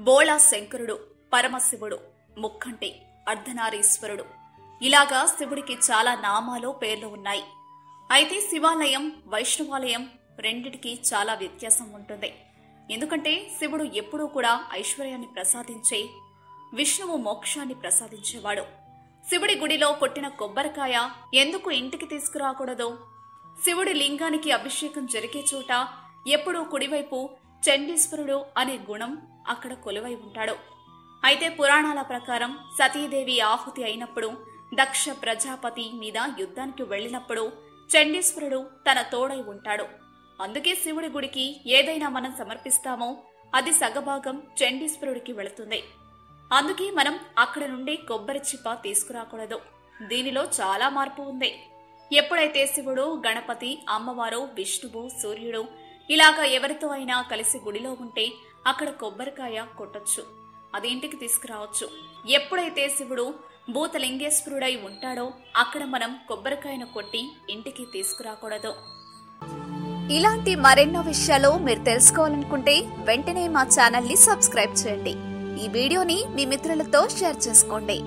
బోళా శంకరుడు, పరమశివుడు, ముక్కంటి, అర్ధనారీశ్వరుడు ఇలాగా శివుడికి చాలా నామాలు పేర్లు ఉన్నాయి. అయితే శివాలయం, వైష్ణవాలయం రెండిటికి చాలా వ్యత్యాసం ఉంటుంది. ఎందుకంటే శివుడు ఎప్పుడూ కూడా ఐశ్వర్యాన్ని ప్రసాదించే, విష్ణువు మోక్షాన్ని ప్రసాదించేవాడు. శివుడి గుడిలో కొట్టిన కొబ్బరికాయ ఎందుకు ఇంటికి తీసుకురాకూడదు? శివుడి లింగానికి అభిషేకం జరిగే చోట ఎప్పుడూ కుడివైపు చండీశ్వరుడు అనే గుణం అక్కడ కొలువై ఉంటాడు. అయితే పురాణాల ప్రకారం సతీదేవి ఆహుతి అయినప్పుడు దక్ష ప్రజాపతి మీద యుద్ధానికి వెళ్లినప్పుడు చండీశ్వరుడు తన తోడై ఉంటాడు. అందుకే శివుడి గుడికి ఏదైనా మనం సమర్పిస్తామో అది సగభాగం చండీశ్వరుడికి వెళుతుంది. అందుకే మనం అక్కడ నుండి కొబ్బరి చిప్ప తీసుకురాకూడదు. దీనిలో చాలా మార్పు ఉంది. ఎప్పుడైతే శివుడు, గణపతి, అమ్మవారు, విష్ణువు, సూర్యుడు ఇలాగా ఎవరితో అయినా కలిసి గుడిలో ఉంటే అక్కడ కొబ్బరికాయ కొట్టొచ్చు, అది ఇంటికి తీసుకురావచ్చు. ఎప్పుడైతే శివుడు భూతలింగేశ్వరుడై ఉంటాడో అక్కడ మనం కొబ్బరికాయను కొట్టి ఇంటికి తీసుకురాకూడదు. ఇలాంటి మరెన్నో విషయాలు మీరు తెలుసుకోవాలనుకుంటే వెంటనే మా ఛానల్ ని సబ్స్క్రైబ్ చేయండి. ఈ వీడియోని మీ మిత్రులతో షేర్ చేసుకోండి.